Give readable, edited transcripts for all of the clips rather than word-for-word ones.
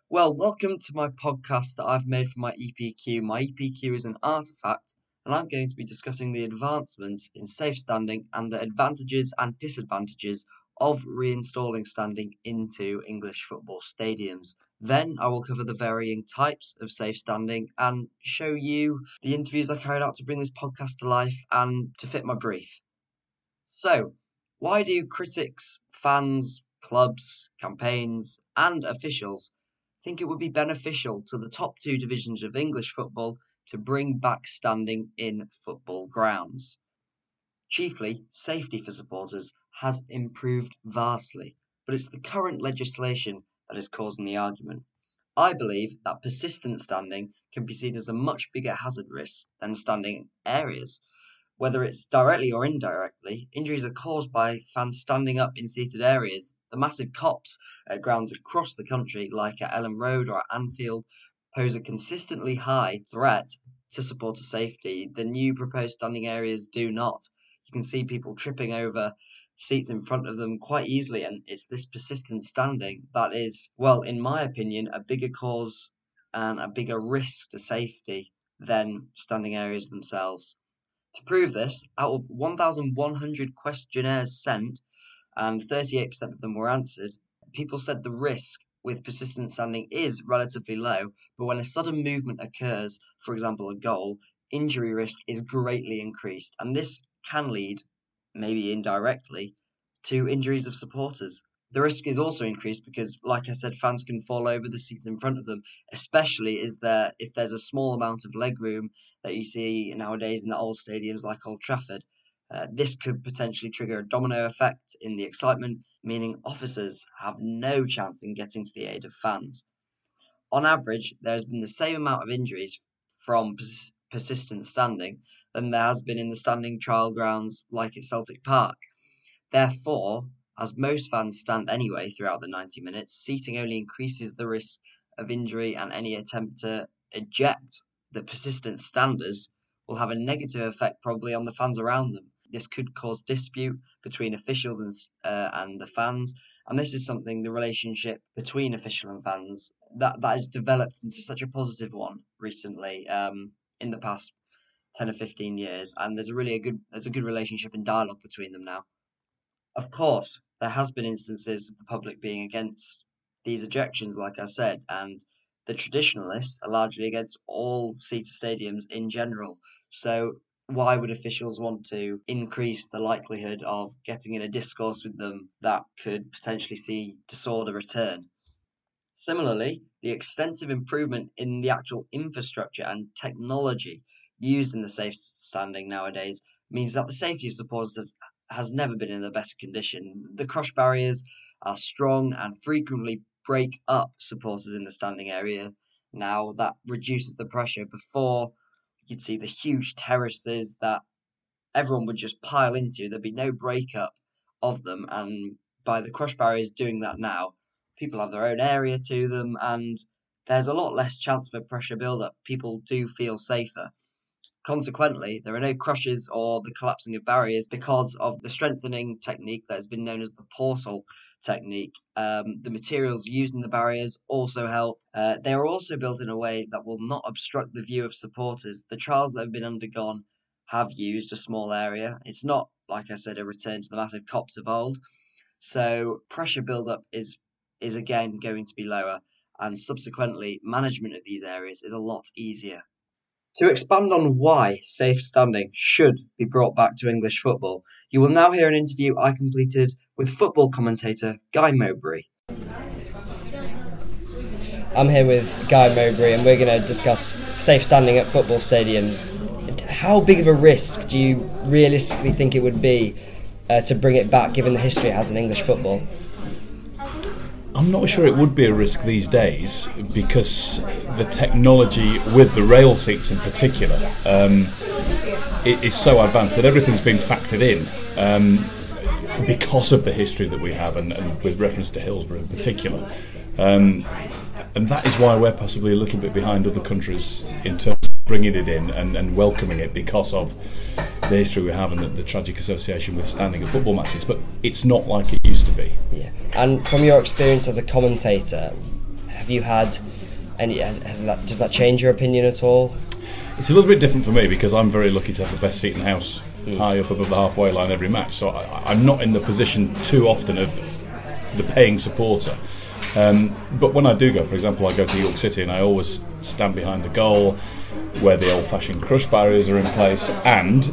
Well, welcome to my podcast that I've made for my EPQ. My EPQ is an artifact, and I'm going to be discussing the advancements in safe standing and the advantages and disadvantages of reinstalling standing into English football stadiums. Then I will cover the varying types of safe standing and show you the interviews I carried out to bring this podcast to life and to fit my brief. So, why do critics, fans, clubs, campaigns, and officials think it would be beneficial to the top two divisions of English football to bring back standing in football grounds? Chiefly, safety for supporters has improved vastly, but it's the current legislation that is causing the argument. I believe that persistent standing can be seen as a much bigger hazard risk than standing areas. Whether it's directly or indirectly, injuries are caused by fans standing up in seated areas. The massive cops at grounds across the country, like at Ellen Road or at Anfield, pose a consistently high threat to supporter safety. The new proposed standing areas do not. You can see people tripping over seats in front of them quite easily, and it's this persistent standing that is, well, in my opinion, a bigger cause and a bigger risk to safety than standing areas themselves. To prove this, out of 1,100 questionnaires sent, and 38% of them were answered, people said the risk with persistent standing is relatively low, but when a sudden movement occurs, for example a goal, injury risk is greatly increased, and this can lead, maybe indirectly, to injuries of supporters. The risk is also increased because, like I said, fans can fall over the seats in front of them, especially if there's a small amount of legroom that you see nowadays in the old stadiums like Old Trafford. This could potentially trigger a domino effect in the excitement, meaning officers have no chance in getting to the aid of fans. On average, there has been the same amount of injuries from persistent standing than there has been in the standing trial grounds like at Celtic Park. Therefore, as most fans stand anyway throughout the 90 minutes, seating only increases the risk of injury, and any attempt to eject the persistent standers will have a negative effect probably on the fans around them. This could cause dispute between officials and the fans, and this is something, the relationship between official and fans, that has developed into such a positive one recently, in the past 10 or 15 years, and there's a good relationship and dialogue between them now. Of course, there has been instances of the public being against these ejections, like I said, and the traditionalists are largely against all seated stadiums in general. So why would officials want to increase the likelihood of getting in a discourse with them that could potentially see disorder return? Similarly, the extensive improvement in the actual infrastructure and technology used in the safe standing nowadays means that the safety of supporters has never been in the best condition. The crush barriers are strong and frequently break up supporters in the standing area. Now that reduces the pressure. Before, you'd see the huge terraces that everyone would just pile into. There'd be no breakup of them, and by the crush barriers doing that now, people have their own area to them, and there's a lot less chance for pressure build-up. People do feel safer. Consequently, there are no crushes or the collapsing of barriers because of the strengthening technique that has been known as the portal technique. The materials used in the barriers also help. They are also built in a way that will not obstruct the view of supporters. The trials that have been undergone have used a small area. It's not, like I said, a return to the massive cops of old. So pressure build-up is again going to be lower, and subsequently management of these areas is a lot easier. To expand on why safe standing should be brought back to English football, you will now hear an interview I completed with football commentator Guy Mowbray. I'm here with Guy Mowbray and we're going to discuss safe standing at football stadiums. How big of a risk do you realistically think it would be to bring it back, given the history it has in English football? I'm not sure it would be a risk these days because the technology with the rail seats in particular it is so advanced that everything's been factored in because of the history that we have and with reference to Hillsborough in particular. And that is why we're possibly a little bit behind other countries in terms of bringing it in and welcoming it, because of the history we have and the tragic association with standing at football matches. But it's not like it used to be. Yeah. And from your experience as a commentator, Have you had any? Does that change your opinion at all? It's a little bit different for me because I'm very lucky to have the best seat in the house, high up above the halfway line every match. So I'm not in the position too often of the paying supporter. But when I do go, for example, I go to York City and I always stand behind the goal where the old-fashioned crush barriers are in place. And,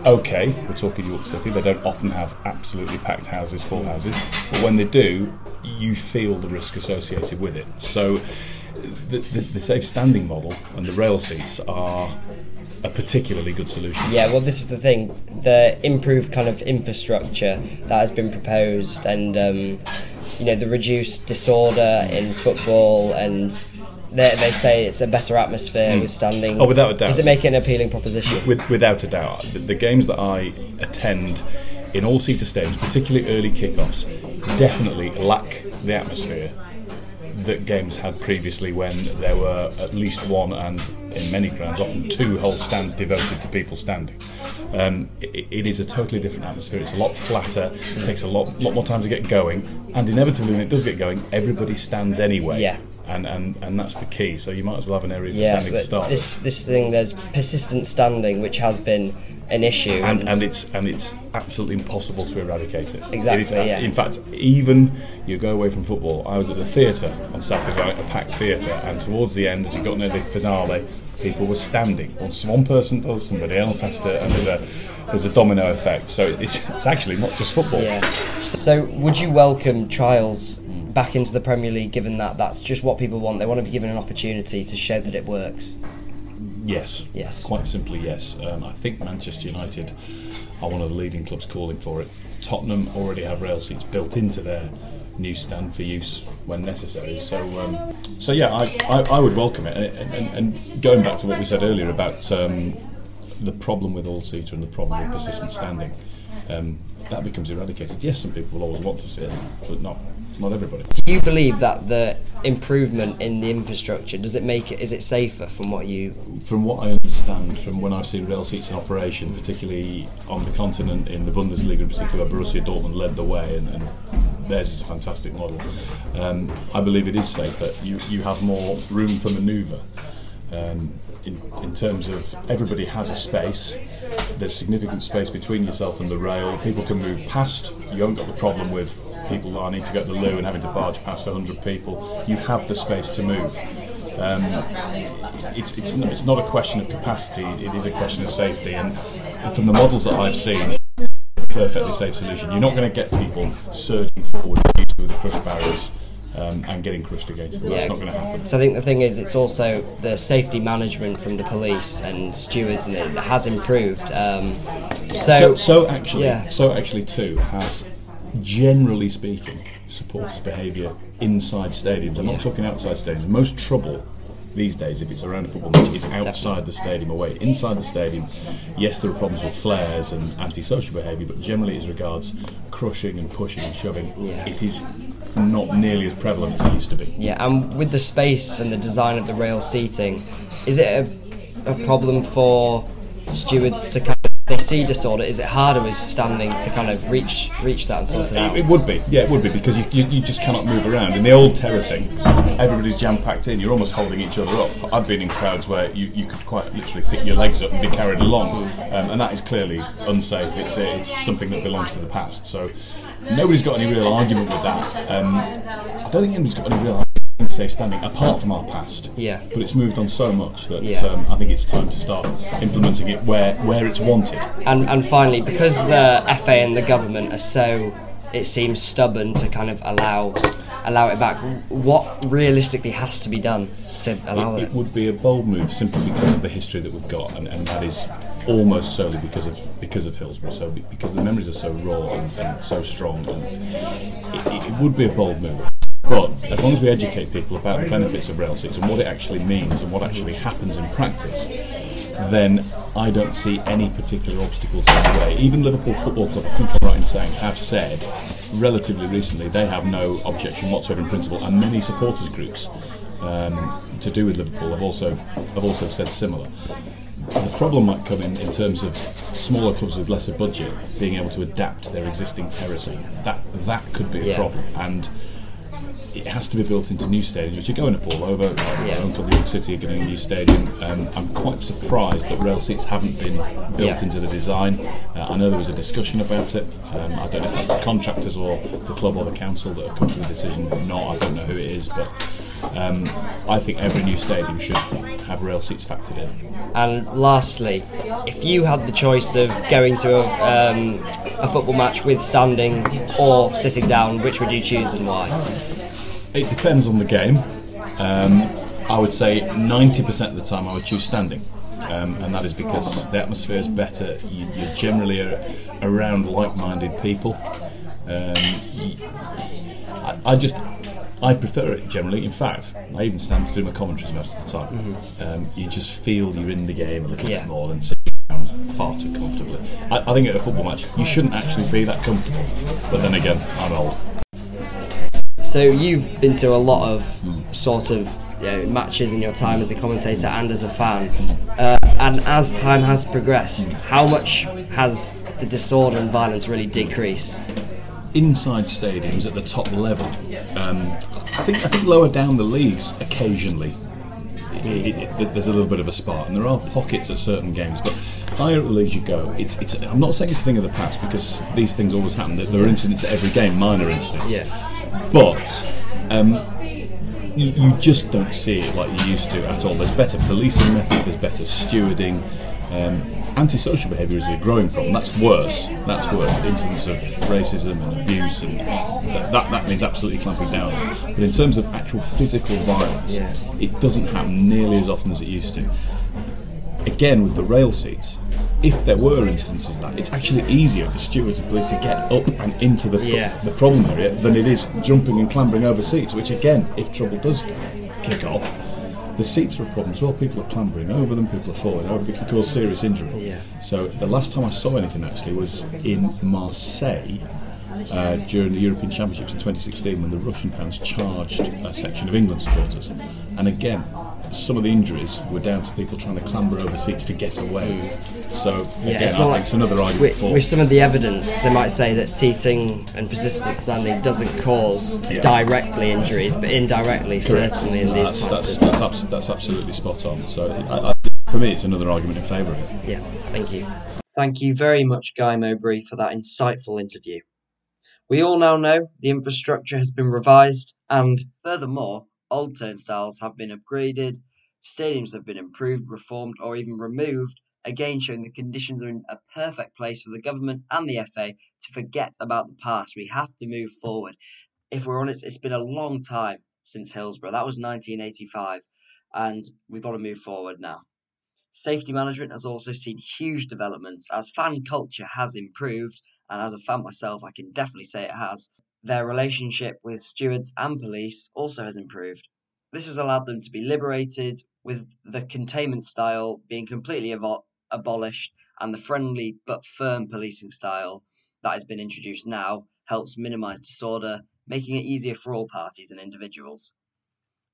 okay, we're talking York City, they don't often have absolutely packed houses, full houses. But when they do, you feel the risk associated with it. So the safe standing model and the rail seats are a particularly good solution. Yeah, well, this is the thing. The improved kind of infrastructure that has been proposed, and the reduced disorder in football, and they say it's a better atmosphere with standing. Oh, without a doubt. Does it make it an appealing proposition? Without a doubt. The games that I attend in all-seater stadiums, particularly early kick-offs, definitely lack the atmosphere that games had previously, when there were at least one, and in many grounds often two, whole stands devoted to people standing. It is a totally different atmosphere. It's a lot flatter. It takes a lot more time to get going, and inevitably when it does get going, everybody stands anyway. Yeah. And that's the key. So you might as well have an area for standing to start. This thing, there's persistent standing, which has been an issue, and it's absolutely impossible to eradicate it. Exactly. In fact, even you go away from football. I was at the theatre on Saturday night, a packed theatre, and towards the end, as you got near the finale, people were standing. Once one person does, somebody else has to, and there's a domino effect. So it's actually not just football. Yeah. So would you welcome trials back into the Premier League, given that that's just what people want? They want to be given an opportunity to show that it works. Yes. Quite simply, yes. I think Manchester United are one of the leading clubs calling for it. Tottenham already have rail seats built into their new stand for use when necessary. So yeah, I would welcome it. And going back to what we said earlier about the problem with all-seater and the problem with persistent standing, that becomes eradicated. Yes, some people will always want to sit, but not everybody. Do you believe that the improvement in the infrastructure, is it safer from what I understand, from when I've seen rail seats in operation, particularly on the continent, in the Bundesliga in particular, Borussia Dortmund led the way, and theirs is a fantastic model. I believe it is safer. You have more room for manoeuvre. In terms of everybody has a space, there's significant space between yourself and the rail. People can move past. You haven't got the problem with people that need to go to the loo and having to barge past 100 people. You have the space to move. It's not a question of capacity, it is a question of safety, and from the models that I've seen, perfectly safe solution. You're not going to get people surging forward with the crush barriers and getting crushed against them. That's not going to happen. So I think the thing is, it's also the safety management from the police and stewards, and it has improved. So actually too has, generally speaking, supporters' behaviour inside stadiums. I'm not talking outside stadiums. Most trouble these days, if it's around a football match, is outside the stadium away. Inside the stadium, yes, there are problems with flares and antisocial behaviour, but generally as regards crushing and pushing and shoving, it is not nearly as prevalent as it used to be. Yeah, and with the space and the design of the rail seating, is it a problem for stewards to kind of, if they see disorder, is it harder with standing to kind of reach that and sort it out? It would be, because you just cannot move around. In the old terracing, everybody's jam-packed in, you're almost holding each other up. I've been in crowds where you could quite literally pick your legs up and be carried along, and that is clearly unsafe. It's something that belongs to the past, so nobody's got any real argument with that. I don't think anybody's got any real argument with safe standing, apart from our past. Yeah. But it's moved on so much that I think it's time to start implementing it where it's wanted. And finally, because the FA and the government are so, it seems, stubborn to kind of allow it back, what realistically has to be done to allow it? It would be a bold move, simply because of the history that we've got, and that is almost solely because of Hillsborough. So because the memories are so raw and so strong, and it would be a bold move. But as long as we educate people about the benefits of rail seats and what it actually means and what actually happens in practice, then I don't see any particular obstacles in the way. Even Liverpool Football Club, I think I'm right in saying, have said relatively recently they have no objection whatsoever in principle, and many supporters groups to do with Liverpool have also said similar. The problem might come in terms of smaller clubs with lesser budget being able to adapt their existing terracing. That could be a problem, and it has to be built into new stadiums, which are going up all over. Uncle New York City are getting a new stadium. I'm quite surprised that rail seats haven't been built into the design. I know there was a discussion about it. I don't know if that's the contractors or the club or the council that have come to the decision. If not, I don't know who it is, but I think every new stadium should have rail seats factored in. And lastly, if you had the choice of going to a football match with standing or sitting down, which would you choose and why? It depends on the game. I would say 90% of the time I would choose standing, and that is because the atmosphere is better. You're generally around like-minded people. I prefer it generally. In fact, I even stand to do my commentaries most of the time. You just feel you're in the game a little bit more than sitting down far too comfortably. I think at a football match you shouldn't actually be that comfortable, but then again, I'm old. So you've been to a lot of sort of matches in your time as a commentator and as a fan, and as time has progressed, how much has the disorder and violence really decreased? Inside stadiums at the top level, I think lower down the leagues occasionally there's a little bit of a spark, and there are pockets at certain games, but higher at the leagues you go, I'm not saying it's a thing of the past, because these things always happen. There are incidents at every game, minor incidents, but you just don't see it like you used to at all. There's better policing methods, there's better stewarding. Antisocial behaviour is a growing problem. That's worse. Incidents of racism and abuse, and that means absolutely clamping down. But in terms of actual physical violence, it doesn't happen nearly as often as it used to. Again, with the rail seats, if there were instances of that, it's actually easier for stewards and police to get up and into the problem area than it is jumping and clambering over seats, which again, if trouble does kick off, the seats are a problem as well. People are clambering over them, people are falling over, it can cause serious injury. So the last time I saw anything actually was in Marseille during the European Championships in 2016, when the Russian fans charged a section of England supporters. And again, some of the injuries were down to people trying to clamber over seats to get away. So again, I think it's another argument for... With some of the evidence, they might say that seating and persistent standing doesn't cause directly injuries, but indirectly, certainly in these types of... That's absolutely spot on. So for me, it's another argument in favour of it. Yeah, thank you. Thank you very much, Guy Mowbray, for that insightful interview. We all now know the infrastructure has been revised, and furthermore, old turnstiles have been upgraded, stadiums have been improved, reformed, or even removed, again showing the conditions are in a perfect place for the government and the FA to forget about the past. We have to move forward. If we're honest, it's been a long time since Hillsborough. That was 1985, and we've got to move forward now. Safety management has also seen huge developments as fan culture has improved, and as a fan myself, I can definitely say it has. Their relationship with stewards and police also has improved. This has allowed them to be liberated, with the containment style being completely abolished, and the friendly but firm policing style that has been introduced now helps minimise disorder, making it easier for all parties and individuals.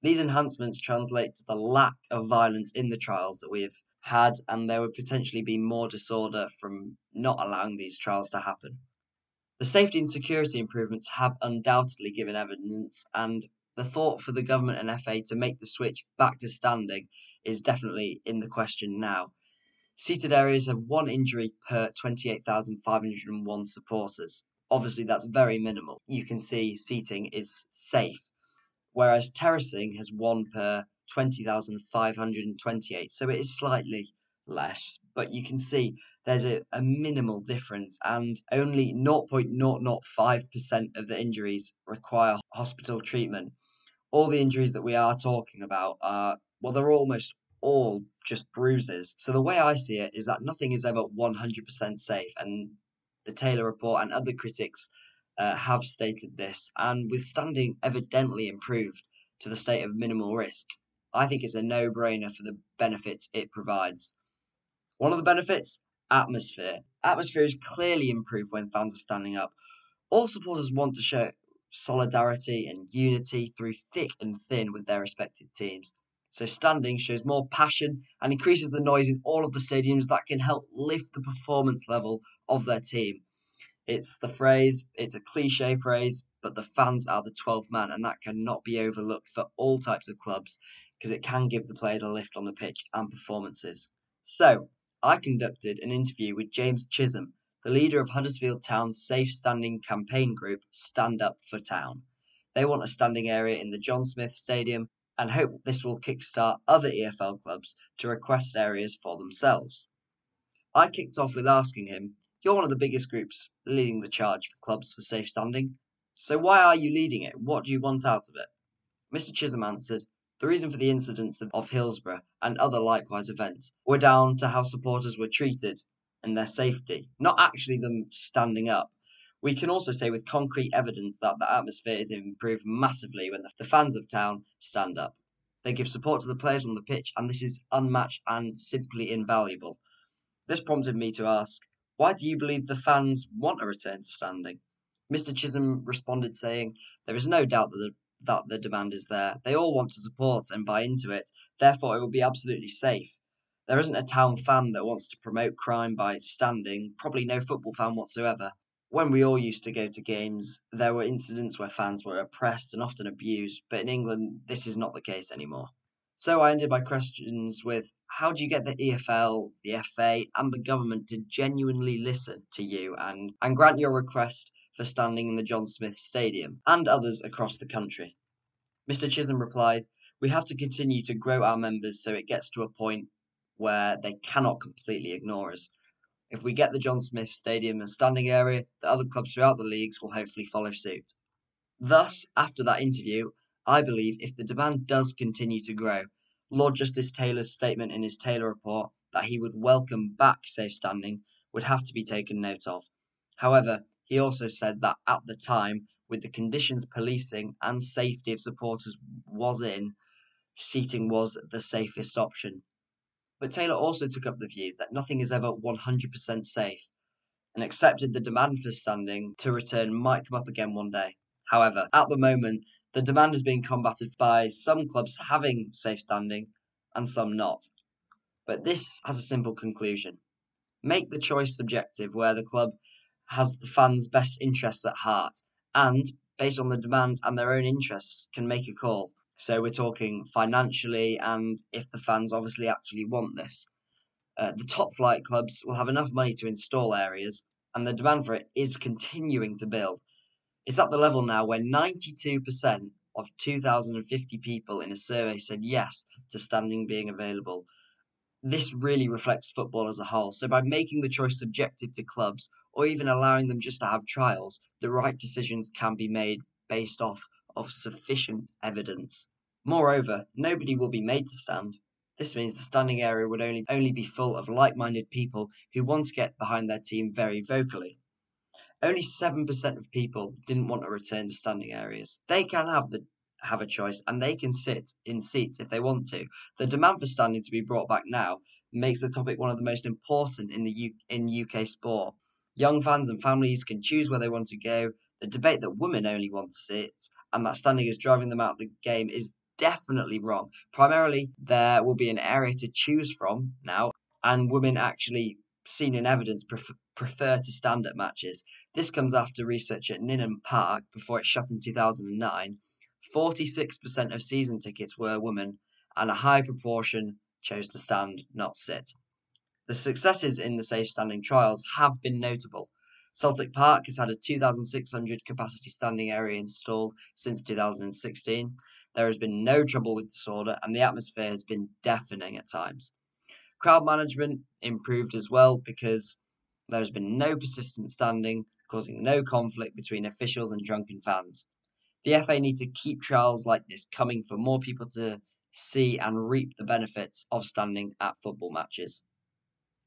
These enhancements translate to the lack of violence in the trials that we have had, and there would potentially be more disorder from not allowing these trials to happen. The safety and security improvements have undoubtedly given evidence, and the thought for the government and FA to make the switch back to standing is definitely in the question now. Seated areas have 1 injury per 28,501 supporters. Obviously, that's very minimal. You can see seating is safe, whereas terracing has 1 per 20,528, so it is slightly less, but you can see there's a minimal difference, and only 0.005% of the injuries require hospital treatment. All the injuries that we are talking about are, well, they're almost all just bruises. So the way I see it is that nothing is ever 100% safe, and the Taylor Report and other critics have stated this, and with standing evidently improved to the state of minimal risk, I think it's a no-brainer for the benefits it provides. One of the benefits? Atmosphere. Atmosphere is clearly improved when fans are standing up. All supporters want to show solidarity and unity through thick and thin with their respective teams. So standing shows more passion and increases the noise in all of the stadiums that can help lift the performance level of their team. It's a cliche phrase, but the fans are the 12th man, and that cannot be overlooked for all types of clubs because it can give the players a lift on the pitch and performances. So, I conducted an interview with James Chisholm, the leader of Huddersfield Town's safe standing campaign group Stand Up for Town. They want a standing area in the John Smith Stadium and hope this will kickstart other EFL clubs to request areas for themselves. I kicked off with asking him, "You're one of the biggest groups leading the charge for clubs for safe standing. So why are you leading it? What do you want out of it?" Mr. Chisholm answered, "The reason for the incidents of Hillsborough and other likewise events were down to how supporters were treated and their safety, not actually them standing up. We can also say with concrete evidence that the atmosphere is improved massively when the fans of town stand up. They give support to the players on the pitch, and this is unmatched and simply invaluable." This prompted me to ask, "Why do you believe the fans want a return to standing?" Mr. Chisholm responded saying, "There is no doubt that the demand is there. They all want to support and buy into it, therefore it will be absolutely safe. There isn't a town fan that wants to promote crime by standing, probably no football fan whatsoever. When we all used to go to games, there were incidents where fans were oppressed and often abused, but in England this is not the case anymore." So I ended my questions with, how do you get the EFL, the FA and the government to genuinely listen to you and grant your request for standing in the John Smith Stadium and others across the country? Mr. Chisholm replied, "We have to continue to grow our members so it gets to a point where they cannot completely ignore us. If we get the John Smith Stadium a standing area, the other clubs throughout the leagues will hopefully follow suit." Thus, after that interview, I believe if the demand does continue to grow, Lord Justice Taylor's statement in his Taylor report that he would welcome back safe standing would have to be taken note of. However, he also said that at the time, with the conditions policing and safety of supporters was in, seating was the safest option. But Taylor also took up the view that nothing is ever 100% safe, and accepted the demand for standing to return might come up again one day. However, at the moment, the demand is being combated by some clubs having safe standing and some not. But this has a simple conclusion. Make the choice subjective where the club has the fans' best interests at heart and, based on the demand and their own interests, can make a call. So we're talking financially and if the fans obviously actually want this. The top flight clubs will have enough money to install areas and the demand for it is continuing to build. It's at the level now where 92% of 2,050 people in a survey said yes to standing being available. This really reflects football as a whole. So by making the choice subjective to clubs or even allowing them just to have trials, the right decisions can be made based off of sufficient evidence. Moreover, nobody will be made to stand. This means the standing area would only be full of like-minded people who want to get behind their team very vocally. Only 7% of people didn't want a return to standing areas. They can have a choice and they can sit in seats if they want to. The demand for standing to be brought back now makes the topic one of the most important in UK sport. Young fans and families can choose where they want to go. The debate that women only want to sit and that standing is driving them out of the game is definitely wrong. Primarily, there will be an area to choose from now, and women actually seen in evidence prefer to stand at matches. This comes after research at Ninham Park, before it shut in 2009. 46% of season tickets were women, and a high proportion chose to stand, not sit. The successes in the safe standing trials have been notable. Celtic Park has had a 2,600 capacity standing area installed since 2016. There has been no trouble with disorder, and the atmosphere has been deafening at times. Crowd management improved as well because there has been no persistent standing, causing no conflict between officials and drunken fans. The FA need to keep trials like this coming for more people to see and reap the benefits of standing at football matches.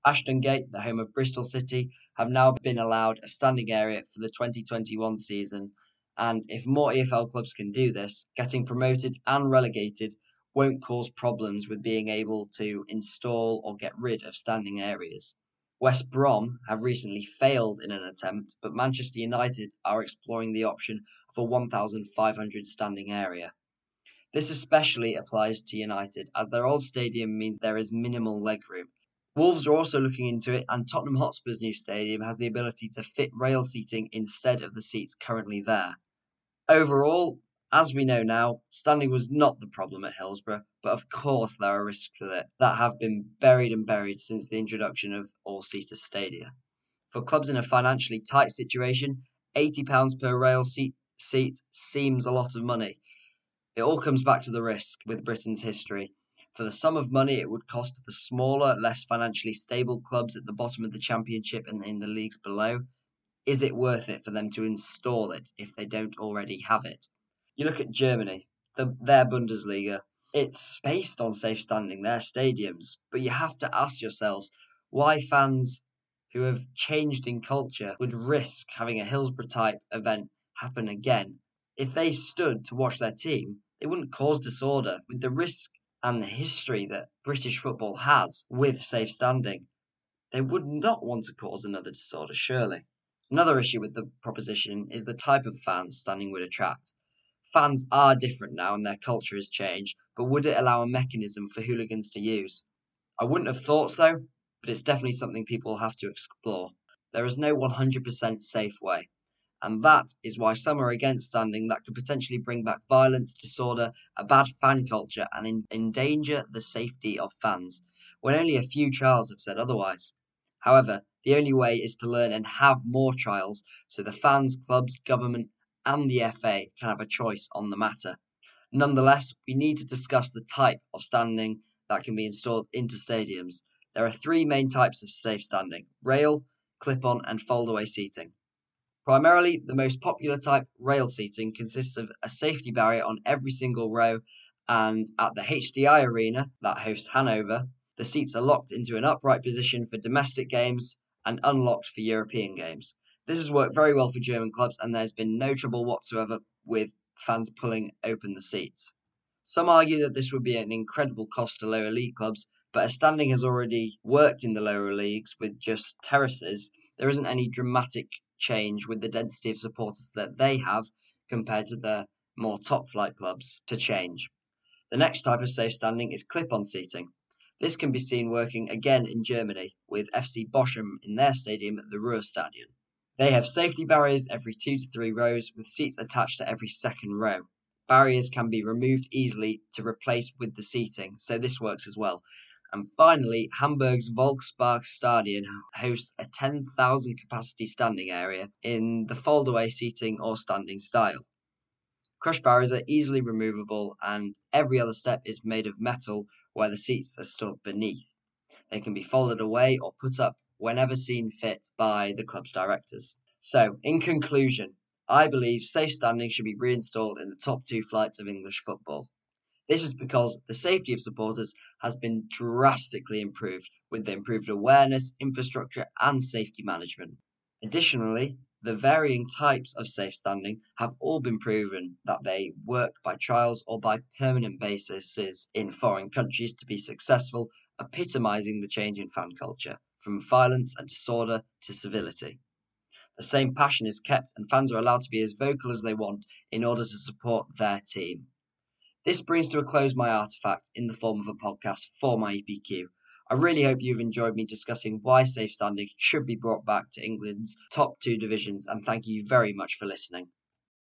Ashton Gate, the home of Bristol City, have now been allowed a standing area for the 2021 season, and if more EFL clubs can do this, getting promoted and relegated won't cause problems with being able to install or get rid of standing areas. West Brom have recently failed in an attempt, but Manchester United are exploring the option of a 1,500 standing area. This especially applies to United, as their old stadium means there is minimal legroom. Wolves are also looking into it, and Tottenham Hotspur's new stadium has the ability to fit rail seating instead of the seats currently there. Overall, as we know now, standing was not the problem at Hillsborough, but of course there are risks with it that have been buried since the introduction of all-seater stadia. For clubs in a financially tight situation, £80 per rail seat seems a lot of money. It all comes back to the risk with Britain's history. For the sum of money it would cost the smaller, less financially stable clubs at the bottom of the Championship and in the leagues below, is it worth it for them to install it if they don't already have it? You look at Germany, their Bundesliga, it's based on safe standing, their stadiums, but you have to ask yourselves why fans who have changed in culture would risk having a Hillsborough-type event happen again. If they stood to watch their team, they wouldn't cause disorder. With the risk and the history that British football has with safe standing, they would not want to cause another disorder, surely. Another issue with the proposition is the type of fans standing would attract. Fans are different now and their culture has changed, but would it allow a mechanism for hooligans to use? I wouldn't have thought so, but it's definitely something people will have to explore. There is no 100% safe way, and that is why some are against standing that could potentially bring back violence, disorder, a bad fan culture, and endanger the safety of fans, when only a few trials have said otherwise. However, the only way is to learn and have more trials so the fans, clubs, government, and the FA can have a choice on the matter. Nonetheless, we need to discuss the type of standing that can be installed into stadiums. There are three main types of safe standing: rail, clip-on, and fold-away seating. Primarily, the most popular type, rail seating, consists of a safety barrier on every single row, and at the HDI Arena, that hosts Hanover, the seats are locked into an upright position for domestic games and unlocked for European games. This has worked very well for German clubs, and there's been no trouble whatsoever with fans pulling open the seats. Some argue that this would be an incredible cost to lower league clubs, but as standing has already worked in the lower leagues with just terraces, there isn't any dramatic change with the density of supporters that they have compared to their more top-flight clubs to change. The next type of safe standing is clip-on seating. This can be seen working again in Germany with FC Bochum in their stadium at the Ruhrstadion. They have safety barriers every 2 to 3 rows with seats attached to every second row. Barriers can be removed easily to replace with the seating, so this works as well. And finally, Hamburg's Volksparkstadion hosts a 10,000 capacity standing area in the fold-away seating or standing style. Crush barriers are easily removable, and every other step is made of metal where the seats are stored beneath. They can be folded away or put up whenever seen fit by the club's directors. So, in conclusion, I believe safe standing should be reinstalled in the top 2 flights of English football. This is because the safety of supporters has been drastically improved with the improved awareness, infrastructure and safety management. Additionally, the varying types of safe standing have all been proven that they work by trials or by permanent bases in foreign countries to be successful, epitomising the change in fan culture, from violence and disorder to civility. The same passion is kept and fans are allowed to be as vocal as they want in order to support their team. This brings to a close my artifact in the form of a podcast for my EPQ. I really hope you've enjoyed me discussing why safe standing should be brought back to England's top 2 divisions, and thank you very much for listening.